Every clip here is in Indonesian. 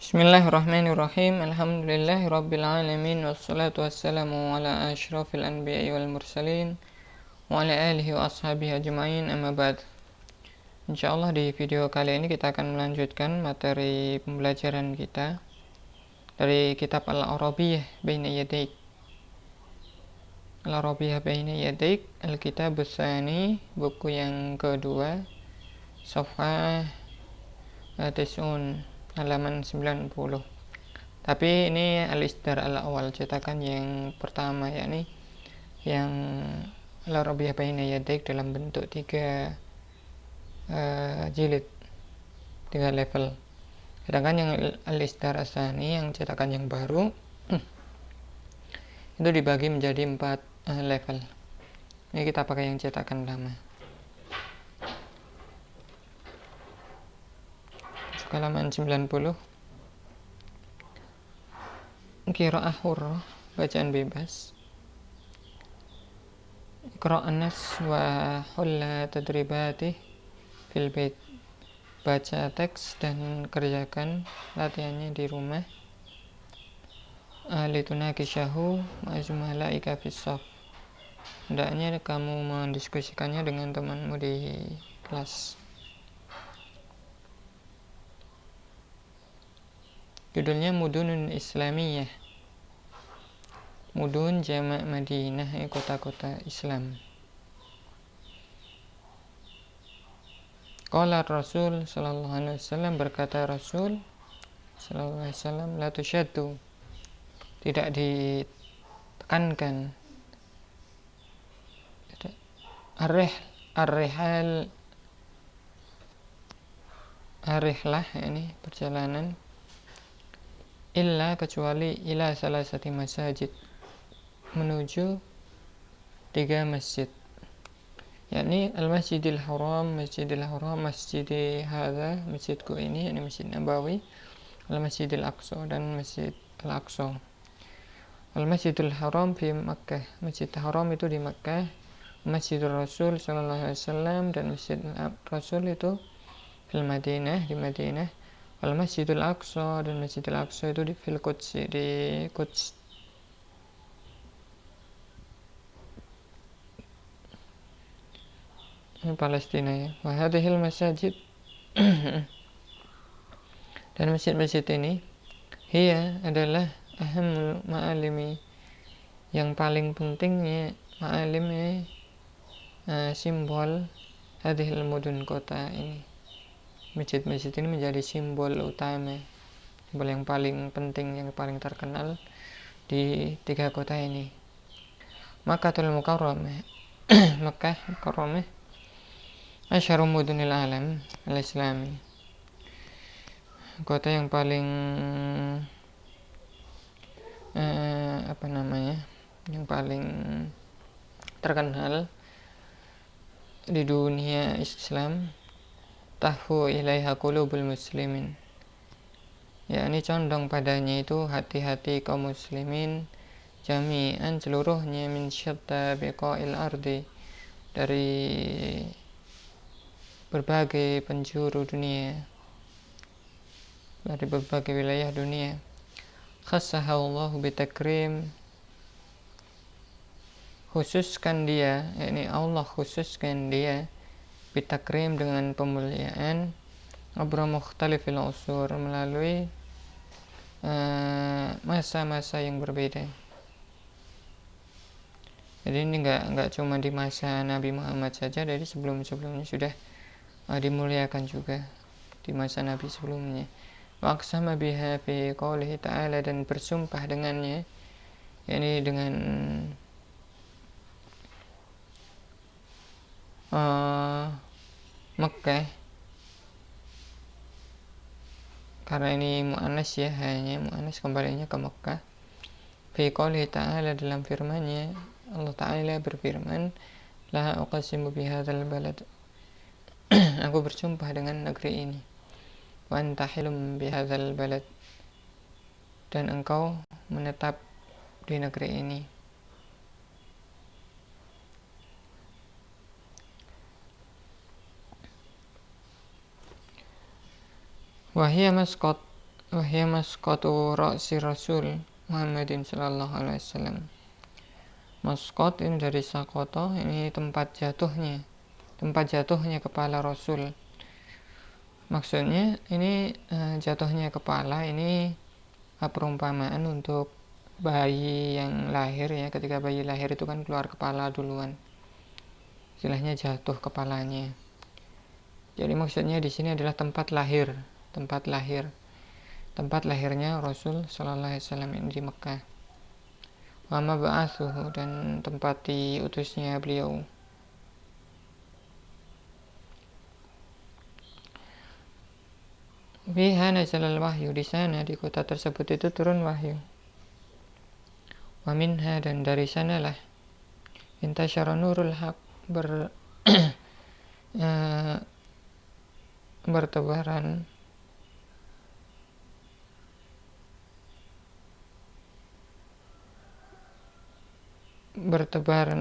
Bismillahirrahmanirrahim. Alhamdulillahirabbil alamin wassalatu wassalamu ala asyrafil anbiya'i wal mursalin wa ala alihi wa ashabihi ajma'in, amma ba'd. Insyaallah di video kali ini kita akan melanjutkan materi pembelajaran kita dari kitab Al-Arabiyyah Baina Yadaik. Al-Arabiyyah Baina Yadaik, Al-Kitabus Tsani, buku yang kedua, Safhah Tis'un, halaman 90. Tapi ini al-isdar al-awal, cetakan yang pertama, yakni yang Al-Arabiyyah Baina Yadaik dalam bentuk 3 jilid, 3 level. Sedangkan yang al-isdar as-tsani, yang cetakan yang baru, itu dibagi menjadi 4 level. Ini kita pakai yang cetakan lama. Halaman 90. Qira'ah hurrah, bacaan bebas. Iqra'an nas wa hulla tadribati fil bait. Baca teks dan kerjakan latihannya di rumah. Litunakishahu ma'zumalaika fis shaf. Hendaknya kamu mendiskusikannya dengan temanmu di kelas. Judulnya Mudunun Islamiyah. Mudun jamak Madinah, kota-kota Islam. Qala Rasul sallallahu alaihi wasallam, berkata Rasul sallallahu alaihi wasallam, la tusyaddu, tidak ditekankan, ar-rihlah, ini perjalanan, illa, kecuali, ila salasati masajid, menuju 3 masjid, yakni al-masjidil haram, masjidi hadza, masjidku ini, yakni Masjid Nabawi, al-masjidil aqsa, dan Masjid al-Aqsa. Al-masjidil haram di Makkah, Masjid Haram itu di Makkah, Masjidul Rasul sallallahu alaihi wasallam, dan Masjid Rasul itu di Madinah, Al-Masjidul Aqsa, dan Masjidil Aqsa itu di fil Quds, di Quds. Ini Palestina, ya. Wa hadhil masajid dan masjid-masjid ini, hiya adalah ahamul ma'alimi, yang paling pentingnya, ma'alimnya, simbol hadhil mudun, kota ini. Masjid-masjid ini menjadi simbol utama, simbol yang paling penting, yang paling terkenal di 3 kota ini. Makkatul Mukarramah, Makkah Mukarramah, asyharu mudunil alam al-islami, kota yang paling yang paling terkenal di dunia Islam. Tahfu ilaiha qulubul muslimin, yakni condong padanya itu hati-hati kaum muslimin, jami'an, seluruhnya, min syatta biqa'il ardi, dari berbagai penjuru dunia, dari berbagai wilayah dunia. Khassahallahu bitakrim, khususkan dia, yakni Allah khususkan dia, bitakrim, dengan pemuliaan, abra mukhtalifil usur, melalui masa-masa yang berbeda. Jadi ini enggak cuma di masa Nabi Muhammad saja, dari sebelum-sebelumnya sudah dimuliakan juga di masa Nabi sebelumnya. Wa aqsama biha fi qoulihi ta'ala, dan bersumpah dengannya, yakni dengan Mekah, karena ini mu'annas, ya, hanya mu'annas, kembalinya ke Mekah. Fi qoulihi ta'ala, dalam firman-Nya, Allah Ta'ala berfirman, la uqsimu bihadzal balad, aku bersumpah dengan negeri ini, wa anta hilum bihadzal balad, dan engkau menetap di negeri ini. Wahia Maskot, wahya masqatu ra'si Rasul Muhammadin sallallahu alaihi wasallam. Masqat ini dari sakoto, ini tempat jatuhnya kepala Rasul. Maksudnya ini jatuhnya kepala ini perumpamaan untuk bayi yang lahir ya. Ketika bayi lahir itu kan keluar kepala duluan, istilahnya jatuh kepalanya. Jadi maksudnya di sini adalah tempat lahirnya Rasul Sallallahu Alaihi Wasallam ini di Mekah. Wa mab'atsuhu, dan tempat diutusnya beliau. Biha nazalal wahyu, di sana di kota tersebut itu turun wahyu. Wa minha, dan dari sanalah intasyara nurul haq, bertebaran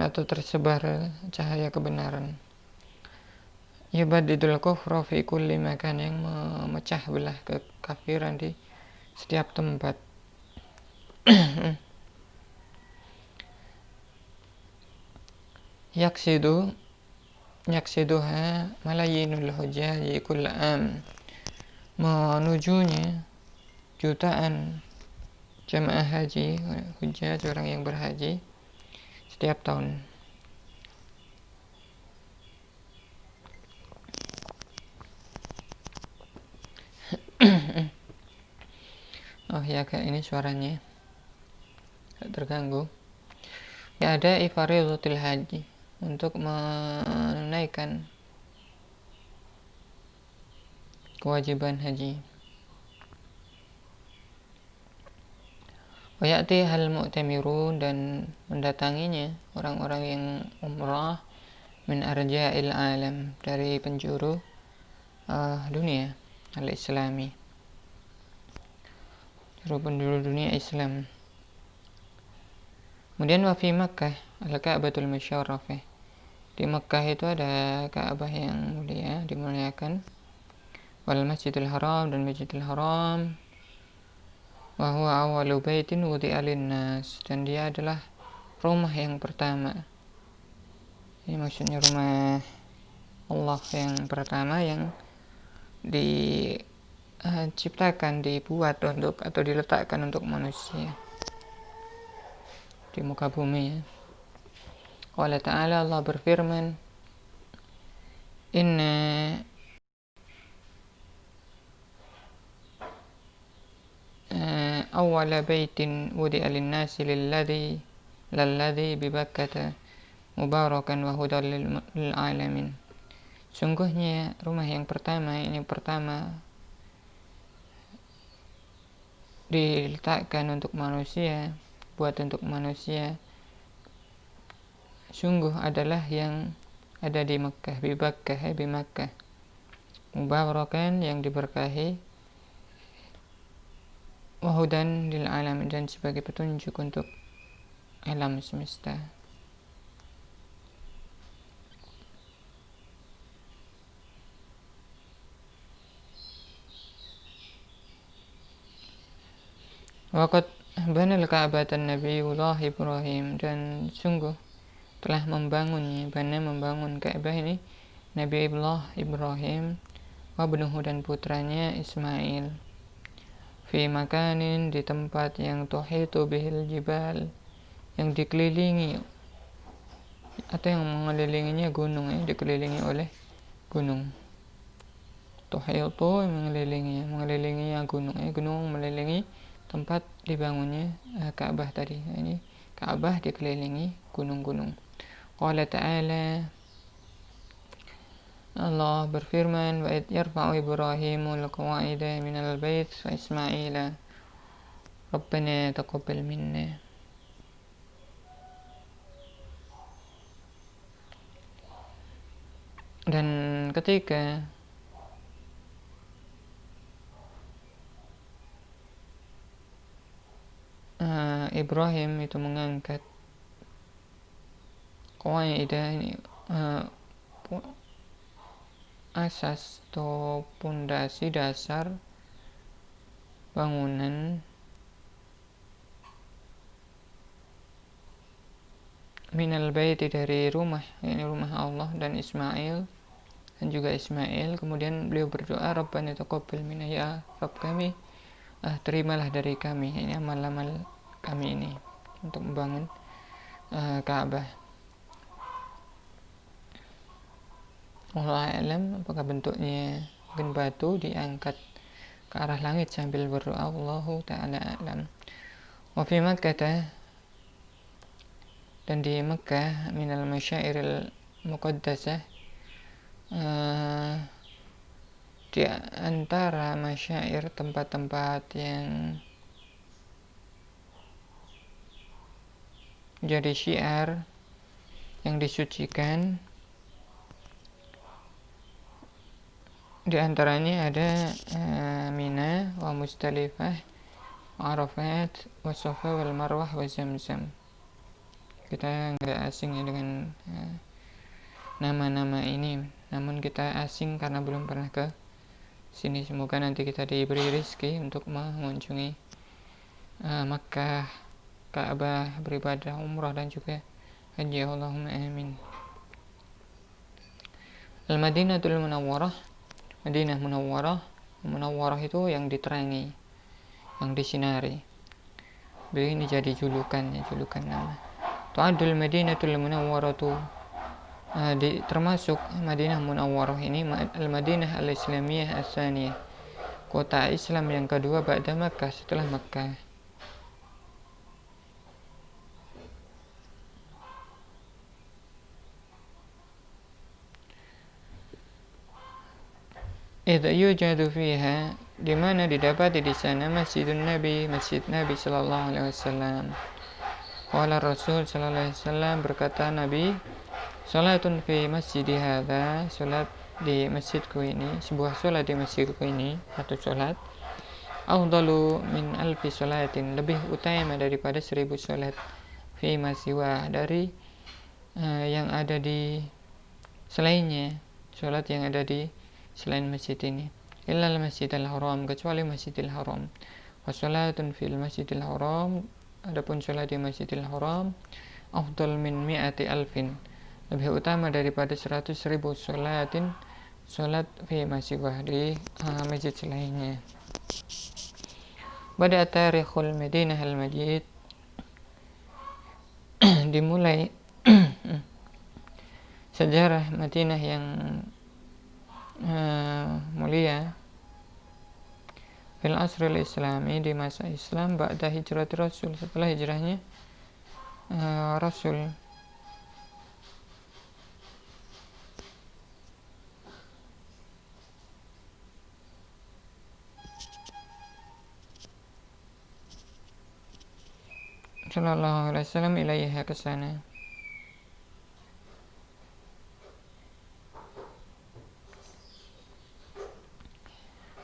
atau tersebar cahaya kebenaran. Yubadidul kufra fi kulli makan, yang memecah belah kekafiran di setiap tempat. Yaksiduha malayinul hujaji kulla am, menujunya jutaan jamaah haji, hujjaj, orang yang berhaji setiap tahun. Oh ya, kayak ini suaranya gak terganggu. Ya, ada ifaridatul haji, untuk menunaikan kewajiban haji. Wa ya'ti hal mu'tamirun, dan mendatanginya orang-orang yang umrah min arja'il alam, dari penjuru dunia al-islami, dari penjuru dunia Islam. Kemudian wa fi Makkah al-Ka'batul Musyarrafah, di Makkah itu ada Ka'bah yang mulia, dimuliakan. Wal Masjidil Haram, dan Masjidil Haram. Wa huwa awwalu baitin wudi'a lin-nas, dan dia adalah rumah yang pertama. Ini maksudnya rumah Allah yang pertama yang diciptakan, dibuat untuk atau diletakkan untuk manusia di muka bumi ya. Allah Ta'ala, Allah berfirman, Inna awwala baitin wudi'a lin-nasi lalladhi bibakkata mubarakan wa hudan lil alamin. Sungguhnya rumah yang pertama, ini pertama diletakkan untuk manusia, buat untuk manusia, sungguh adalah yang ada di Makkah, bi Makkah, mubarakan, yang diberkahi, wa hudan lil alamin, dan sebagai petunjuk untuk alam semesta. Waqad banal Ka'batan Nabiullah Ibrahim, dan sungguh telah membangun Ka'bah ini Nabiullah Ibrahim, wa ibnuhu, dan putranya Ismail, fi makanin, di tempat yang tuhitu bihil jibal, yang dikelilingi atau yang mengelilinginya gunung ya, dikelilingi oleh gunung. Tuhitu mengelilinginya gunung ya, gunung mengelilingi tempat dibangunnya Ka'bah tadi. Ini Ka'bah dikelilingi gunung-gunung. Qala ta'ala, Allah berfirman, wa id yarfa'u Ibrahimul qawa'ida minal bait wa Ismaila Rabbana taqabbal minna. Dan ketika Ibrahim itu mengangkat qawaidah, ini asas atau pondasi dasar bangunan minal baiti dari rumah, ini rumah Allah dan Ismail dan juga Ismail. Kemudian beliau berdoa, Rabbana taqabbal minna, ya Rabb kami, terimalah dari kami ini amal-amal kami ini untuk membangun Ka'bah. Allah alam apakah bentuknya mungkin batu diangkat ke arah langit sambil berdoa, Allahu ta'ala alam. Wa fi Makkah, dan di Mekah, minal masyairil muqaddasah, di antara masyair tempat-tempat yang jadi syiar yang disucikan, di antaranya ada Mina wa Musdalifah, Arafat wa Safa wal Marwah wa Zamzam. Kita nggak asing ya dengan nama-nama ini, namun kita asing karena belum pernah ke sini. Semoga nanti kita diberi rezeki untuk mengunjungi Makkah, Ka'bah, beribadah umrah dan juga haji. Allahumma amin. Al-Madinatul Munawwarah, Madinah Munawwarah. Munawwarah itu yang diterangi, yang disinari. Beliau ini jadi julukan nama. Tu'adul Madinatul Munawwaratu, termasuk Madinah Munawwarah ini Al-Madinah Al-Islamiyah As-Saniyah, kota Islam yang kedua ba'da Makkah, setelah Makkah. Idza yujadu fiha, di mana didapati di sana Masjidun Nabi, Masjid Nabi sallallahu alaihi wasallam. Qala Rasul sallallahu alaihi wasallam, berkata Nabi, salatun fi masjidi hadza, salat di masjidku ini, sebuah salat di masjidku ini, satu salat, afdalu min alfi salatin, lebih utama daripada 1000 salat, fi masiwa, dari yang ada di selainnya, salat yang ada di selain masjid ini. Illal masjidil haram, kecuali masjidil haram. Wa salatun fil masjidil haram, adapun salat di masjidil haram, afdal min mi'ati alfin, lebih utama daripada 100.000 salatin, salat fi masjid di masjid selainnya. Pada tarikhul Madinah al-Majid, dimulai sejarah Madinah yang mulia, fil asril islami, di masa Islam, ba'da hijrat Rasul, setelah hijrahnya Rasul sallallahu alaihi wasallam ilaiha, ke sana.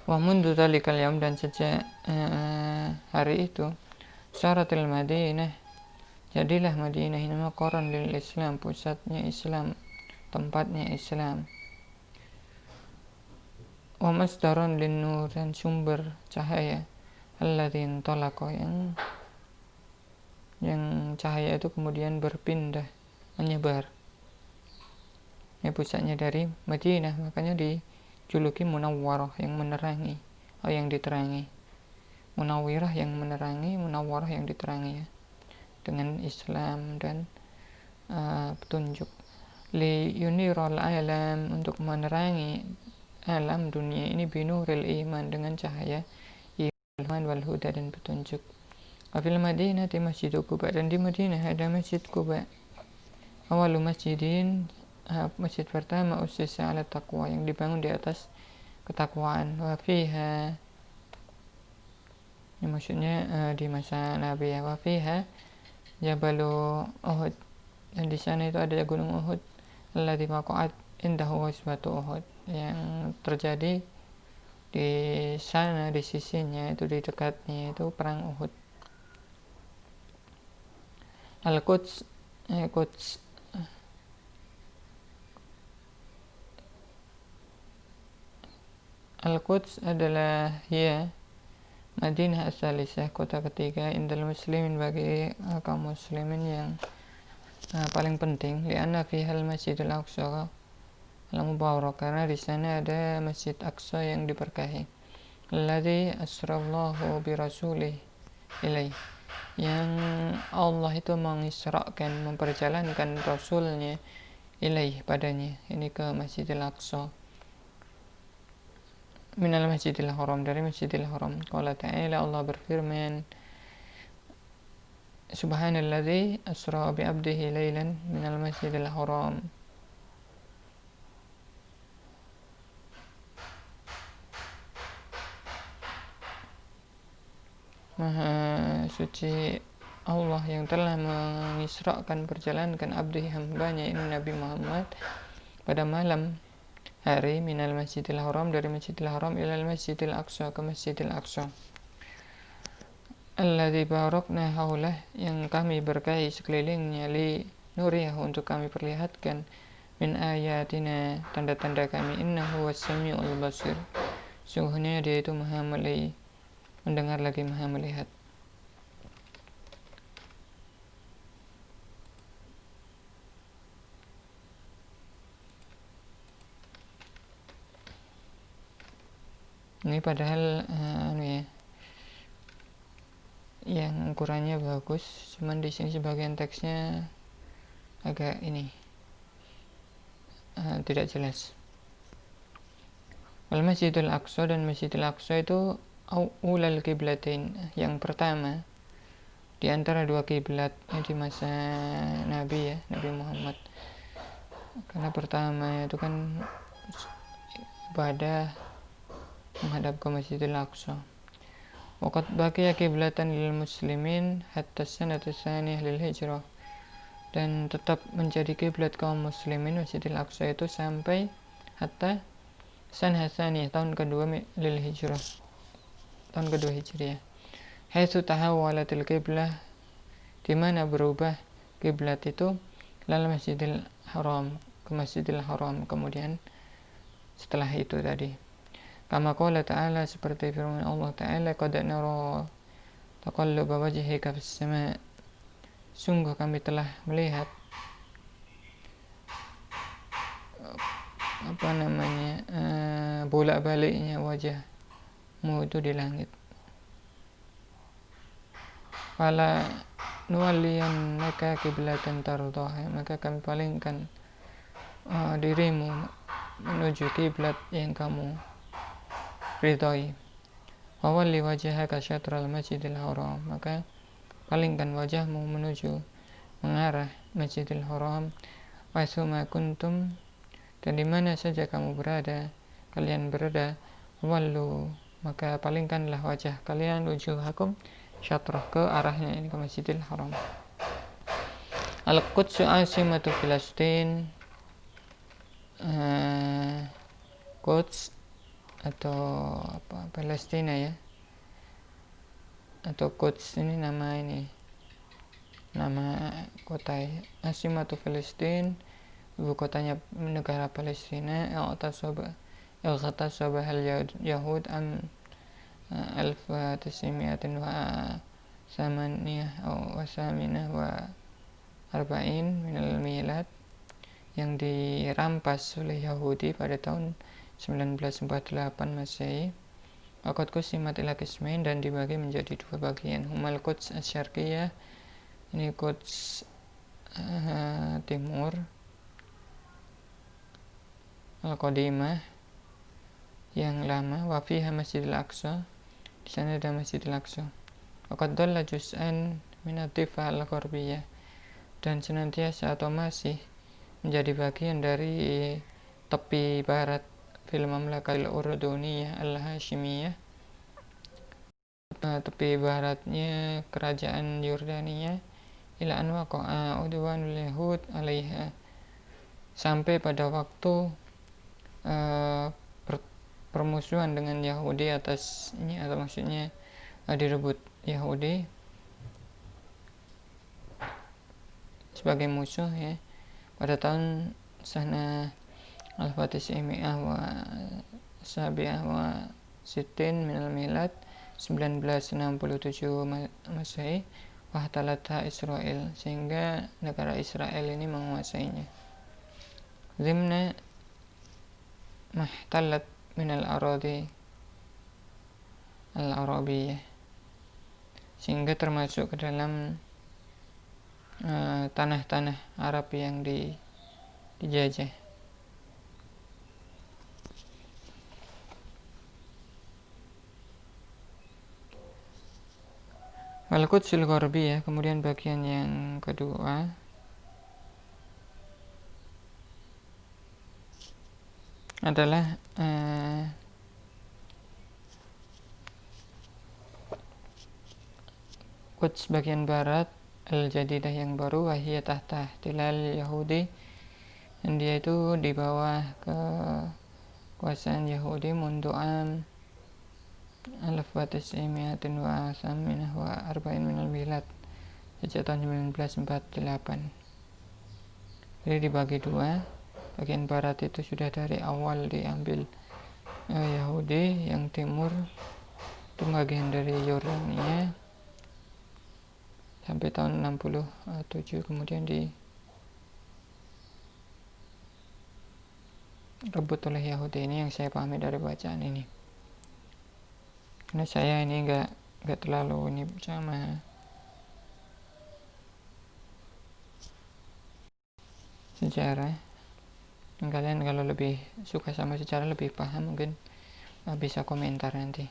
Wa mundu dzalikal yaum, dan sejak hari itu, syaratil Madinah, jadilah Madinah ini maqaran lil Islam, pusatnya Islam, tempatnya Islam. Wa masdaran lin nur, dan sumber cahaya, alladzi intalaqa, yang cahaya itu kemudian berpindah, menyebar. Ya, pusatnya dari Madinah, makanya dijuluki Munawwarah, yang menerangi, yang diterangi. Munawwirah yang menerangi, Munawwarah yang diterangi, ya, dengan Islam dan petunjuk. Li yuniral alam, untuk menerangi alam dunia ini, binuril iman, dengan cahaya iman, wal huda, dan petunjuk. Wafil Madinah di Masjid Quba, dan di Madinah ada Masjid Quba. Awalu masjidin, masjid pertama, usisa ala taqwa, yang dibangun di atas ketakwaan. Wafiha, ini maksudnya di masa Nabi, ya. Wafiha Jabalu Uhud, dan di sana itu ada gunung Uhud, alladzi waqa'at indahu ghazwatu Uhud, yang terjadi di sana, di sisinya itu, di dekatnya itu perang Uhud. Al-Quds, Quds, Al-Quds adalah, ya, Madinah as-salisah, kota ketiga, indal muslimin, bagi kaum muslimin yang paling penting, li'anna fihal masjidil aqsa al-mubarak, karena di sana ada Masjid Aqsa yang diberkahi, alladzi asrallahu birasulih ilaih, yang Allah itu mengisrakan, memperjalankan Rasulnya ilaih, padanya, ini ke Masjidil Aqsa, minal Masjidil Haram, dari Masjidil Haram. Qala ta'ala, Allah berfirman, subhanalladzi asra bi abdihi lailan minal Masjidil Haram. Maha suci Allah yang telah mengisrakan, perjalankan abdihi, hambanya, ini Nabi Muhammad, pada malam hari, minal Masjidil Haram, dari Masjidil Haram, ilal Masjidil Aqsa, ke Masjidil Aqsa, alladzi barakna haulah, yang kami berkahi sekelilingnya, li nuriyahu, untuk kami perlihatkan, min ayatina, tanda-tanda kami, innahu was-sami'ul basir, sungguhnya dia itu maha mendengar lagi maha melihat. Ini padahal yang ukurannya bagus, cuman di sini sebagian teksnya agak ini tidak jelas. Wal Masjidil Aqsa, dan Masjidil Aqsa itu ulal kiblatain, yang pertama di antara dua kiblat di masa Nabi, ya, Nabi Muhammad. Karena pertama itu kan ibadah menghadap ke Masjidil Aqsa. Waqad baqiya kiblatan lil muslimin hatta sanata tsaniyah lil hijrah, dan tetap menjadi kiblat kaum muslimin Masjidil Aqsa itu sampai hatta sanah tsaniyah, tahun kedua lil hijrah, tahun kedua hijriah. Haitsu tahawwalatil qiblah, di mana berubah kiblat itu, lal Masjidil Haram, ke Masjidil Haram kemudian setelah itu tadi. Kama qala ta'ala, seperti firman Allah Ta'ala, qad nara taqalluba wajhika fis sama', sungguh kami telah melihat bolak-baliknya wajahmu itu di langit. Fala nuwalliyannaka qiblatan tardaha, maka kami palingkan dirimu menuju kiblat yang kamu ridhoi. Wawalli wajhaka syatral Masjidil Haram, maka palingkan wajahmu menuju, mengarah Masjidil Haram. Wasuma kuntum, dan di mana saja kalian berada, wallu, maka palingkanlah wajah kalian, wujuhakum syatrah, ke arahnya, ini ke Masjidil Haram. Al-Quds asimatu Filastin, Quds atau Palestina, ya, atau Quds ini nama kota, ya. Asimatu Filistin, ibu kotanya negara Palestina. Al-Ghatasabah al-Yahud am 1948 minal milad, yang dirampas oleh Yahudi pada tahun 1948 Masehi. Waqad qusimat ila qismain, dan dibagi menjadi dua bagian. Humal Quds asy-syarqiyah, ini Quds timur, al-qadimah, yang lama, wa fiha Masjidil Aqsa, di sana ada Masjidil Aqsa. Waqad dhalla juz'an min ad-difa al-gharbiyah, dan senantiasa atau masih menjadi bagian dari tepi barat fil mamlakatil urduniyah al-hashimiyah, tepi baratnya kerajaan Yordania, ila an waqa'a udwanul yahud alaiha, sampai pada waktu permusuhan dengan Yahudi atas ini, atau maksudnya direbut Yahudi sebagai musuh, ya, pada tahun sana al-Fatih Mi'ah wa Sabi'ah wa Sittin minal milad, 1967 Masehi, wahtalatha Israel, sehingga negara Israel ini menguasainya. Zimna mahtalat minal aradi al-arabiyah, sehingga termasuk ke dalam tanah-tanah Arab yang dijajah. Wal-Qudsul Gharbiyah, kemudian bagian yang kedua adalah Quds bagian barat al-Jadidah yang baru, wahiyya tahta ihtilal Yahudi, dan dia itu di bawah kekuasaan Yahudi mundu am alaf wa tis'imiatin wa saminah wa arba'in minal milad, sejak tahun 1948. Jadi dibagi dua, bagian barat itu sudah dari awal diambil Yahudi, yang timur itu bagian dari Yordania sampai tahun 67, kemudian direbut oleh Yahudi. Ini yang saya pahami dari bacaan ini, karena saya ini nggak terlalu ini sama sejarah. Dan kalian kalau lebih suka sama sejarah, lebih paham, mungkin bisa komentar nanti.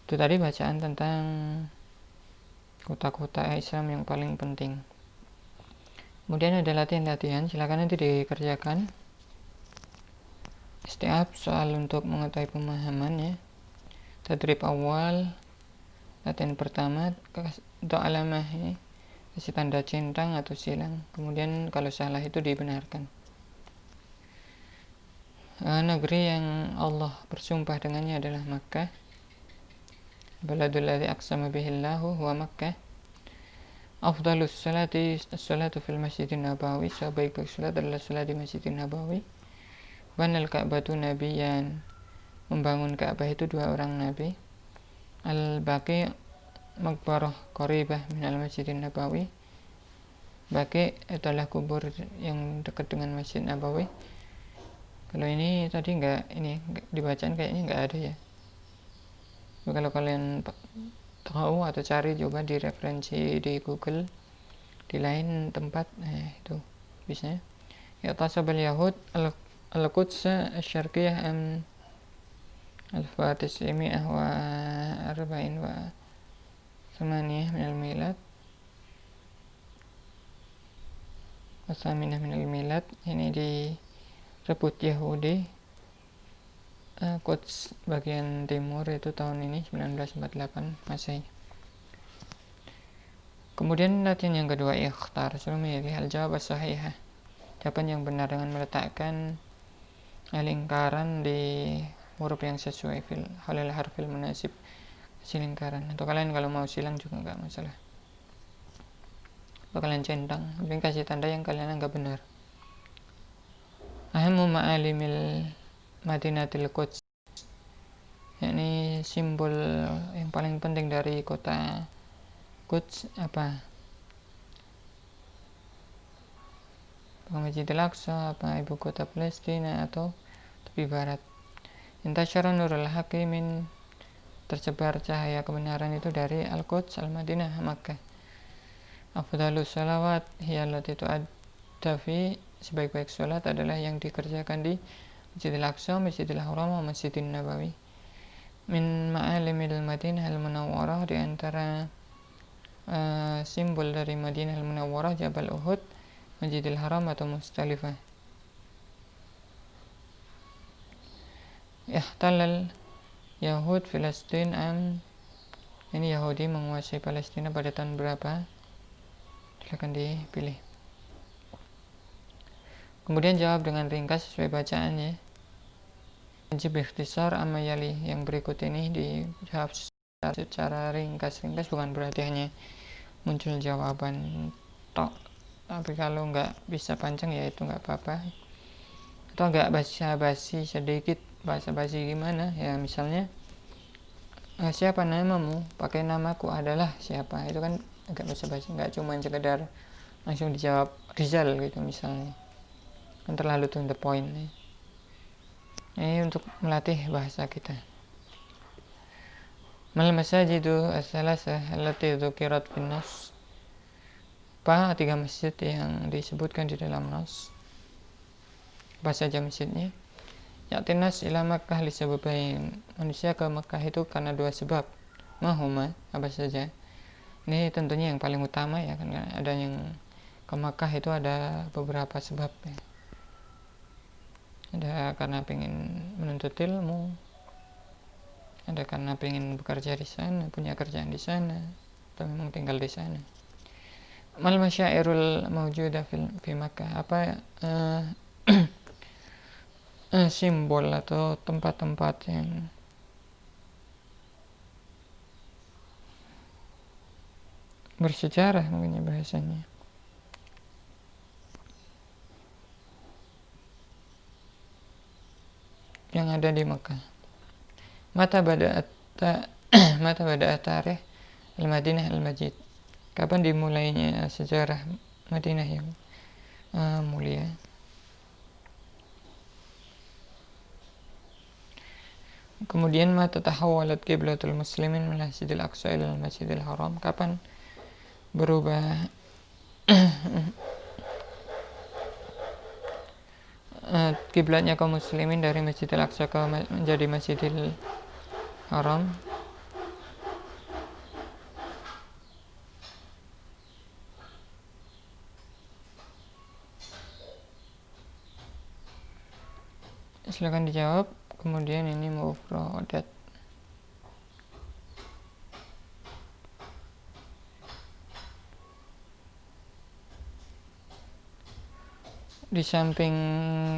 Itu tadi bacaan tentang kota-kota Islam yang paling penting. Kemudian ada latihan-latihan, silakan nanti dikerjakan. Setiap soal untuk mengetahui pemahamannya. Tadrib awal, latihan pertama, doa alamah ini, kasih tanda centang atau silang. Kemudian kalau salah itu dibenarkan. Negeri yang Allah bersumpah dengannya adalah Makkah. Baladul ladzi aqsama bihillahu huwa Makkah. Afdalus salati as-salatu fil masjidin nabawi, sebaik-baik salat adalah salat di Masjidin Nabawi. Banal Ka'batu nabiyan, membangun Ka'bah itu dua orang nabi. Al-Baqi maqbarah qaribah minal Masjidin Nabawi, Baqi adalah kubur yang dekat dengan Masjid Nabawi. Kalau ini tadi dibacaan kayaknya nggak ada ya. Kalau kalian tahu atau cari, coba di referensi di Google di lain tempat, itu bisa. Ya tasabal Yahud al-Quds asy-syarqiyah al-Fatisimi'ah wa arba'in wa samaniyah minal milad wa saminah minal milad. Ini direbut Yahudi. Quds bagian timur itu tahun ini 1948 Masehi. Kemudian latihan yang kedua, ikhtar sulmiyati al-jawab as-sahihah, jawaban yang benar dengan meletakkan lingkaran di huruf yang sesuai fil halil harfil munasib, si lingkaran. Atau kalian kalau mau silang juga nggak masalah, atau kalian centang, mungkin kasih tanda yang kalian anggap benar. Ahamu ma'alimil Madinatil Quds, yakni simbol yang paling penting dari kota Quds apa? Masjidil Aqsa, apa ibu kota Palestina atau tepi barat. Intasyara nurul hakimin, tersebar cahaya kebenaran itu dari Al-Quds, Al-Madinah, Makkah. Afdalus salawat hiyallati tu'adda fi, sebaik-baik salat adalah yang dikerjakan di Masjidil Aqsa, Masjidil Haram, Masjidin Nabawi. Min ma'alimil Madinah al-Munawwarah, di antara simbol dari Madinah al-Munawwarah Jabal Uhud, Masjidil Haram atau Mustalifah. Ihtalal Yahud Filastin ini Yahudi menguasai Palestina pada tahun berapa? Silakan dipilih. Kemudian jawab dengan ringkas sesuai bacaannya. Wajib ikhtisar amma yali, yang berikut ini dijawab secara ringkas-ringkas, bukan berarti hanya muncul jawaban tok, tapi kalau nggak bisa panjang ya itu nggak apa-apa. Atau nggak basa-basi sedikit, basa-basi gimana ya, misalnya siapa namamu, pakai namaku adalah siapa. Itu kan agak basa-basi, nggak cuma sekedar langsung dijawab Rizal gitu misalnya, kan terlalu to the point nih. Ini untuk melatih bahasa kita. Mal masajidu as-salasah allati dzukirat fin nas. Apa 3 masjid yang disebutkan di dalam nas? Apa saja masjidnya? Ya'tinas ila Makkah li sababain. Manusia ke Makkah itu karena 2 sebab. Mahuma, apa saja? Ini tentunya yang paling utama ya, kan ada yang ke Makkah itu ada beberapa sebab ya. Ada karena pengen menuntut ilmu, ada karena pengen bekerja di sana, punya kerjaan di sana, atau memang tinggal di sana. Mal masyairul mawjudah fi Makkah, apa simbol atau tempat-tempat yang bersejarah mungkin bahasanya. Yang ada di Makkah. Mata bada'at tarikh al-Madinah al-Majid. Kapan dimulainya sejarah Madinah yang mulia? Kemudian mata tahawwalat qiblatul muslimin min Masjidil Aqsa ila Masjidil Haram. Kapan berubah kiblatnya kaum muslimin dari Masjidil Aqsa menjadi Masjidil Haram? Silakan dijawab. Kemudian ini mufradat. Di samping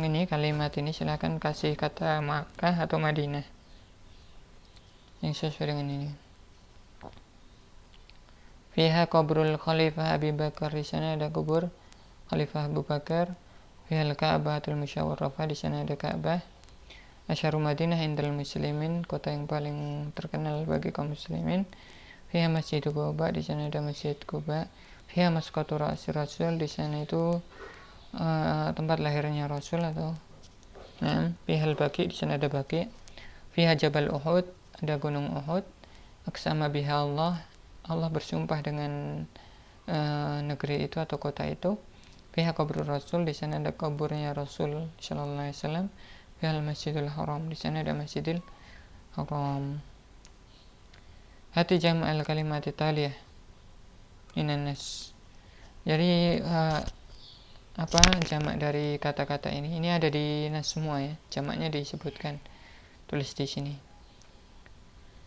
ini kalimat ini silakan kasih kata Makkah atau Madinah yang sesuai dengan ini. Fiha qabrul Khalifah Abi Bakar, di sana ada kubur Khalifah Abu Bakar. Fiha al-Ka'batul Musyawarrafah, di sana ada Ka'bah. Asyharu Madinah indal muslimin, kota yang paling terkenal bagi kaum muslimin. Fiha Masjid Quba, di sana ada Masjid Quba. Fiha Masqatu Ra'si Rasul, di sana itu tempat lahirnya Rasul atau Fiha al-Baqi, di sana ada Baqi. Fiha Jabal Uhud, ada gunung Uhud. Aqsama biha Allah bersumpah dengan negeri itu atau kota itu. Fiha Qabrul Rasul, di sana ada kuburnya Rasul sallallahu alaihi wasallam. Fiha al-Masjidil Haram, di sana ada Masjidil Haram. Hati jam' al-kalimat taliyah minan nas. Jadi apa jamak dari kata-kata ini ada di nas semua ya, jamaknya disebutkan, tulis di sini.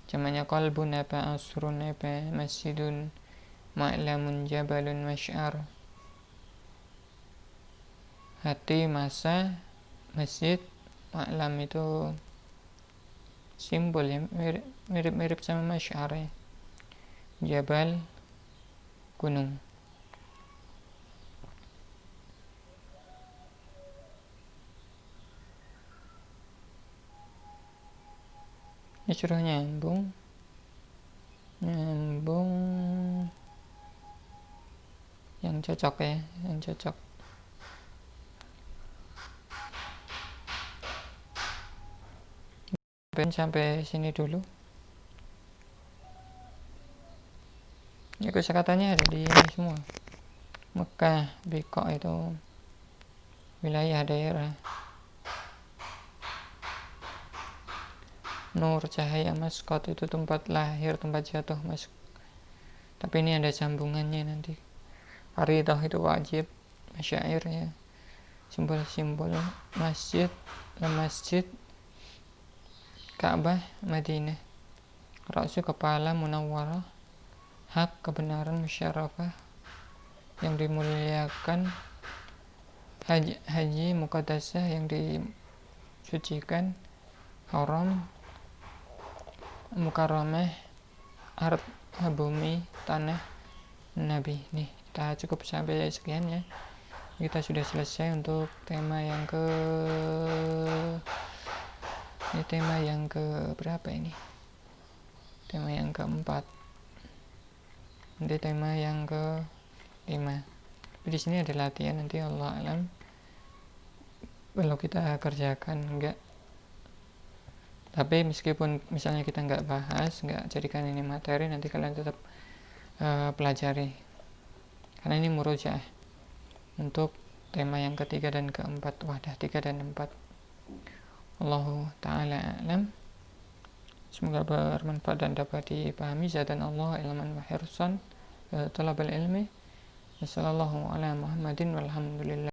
Jamaknya qalbun apa, asrun apa, masjidun, ma'lamun, jabalun, masy'ar. Hati, masa, masjid, ma'lam itu simbol ya, mirip-mirip sama masy'ar ya. Jabal, gunung. Ini suruh nyambung yang cocok ya, yang cocok. Sampai sini dulu. Ya kosakatanya ada di ini semua. Mekah, Biko itu wilayah daerah. Nur, cahaya, Maskot itu tempat lahir, tempat jatuh masuk. Tapi ini ada sambungannya nanti. Faridah itu wajib, masyair ya, simbol-simbol. Masjid, masjid, Ka'bah, Madinah. Rasul, kepala, Munawwarah, hak, kebenaran, musyarafah, yang dimuliakan. Haji, muqaddasah, yang disucikan. Haram, mukarramah, art, bumi, tanah, nabi. Nih, kita cukup sampai sekian ya. Kita sudah selesai untuk tema yang tema yang ke berapa ini? tema yang keempat, nanti tema yang kelima. Tapi di sini ada latihan, nanti Allah alam kalau kita kerjakan enggak. Tapi meskipun misalnya kita nggak bahas, nggak jadikan ini materi, nanti kalian tetap pelajari, karena ini murojaah untuk tema yang ketiga dan keempat, wahdah 3 dan 4. Allahu ta'ala a'lam. Semoga bermanfaat dan dapat dipahami. Zadan Allah ilman wa hirsan talabal ilmi. Wassallallahu ala Muhammadin walhamdulillah.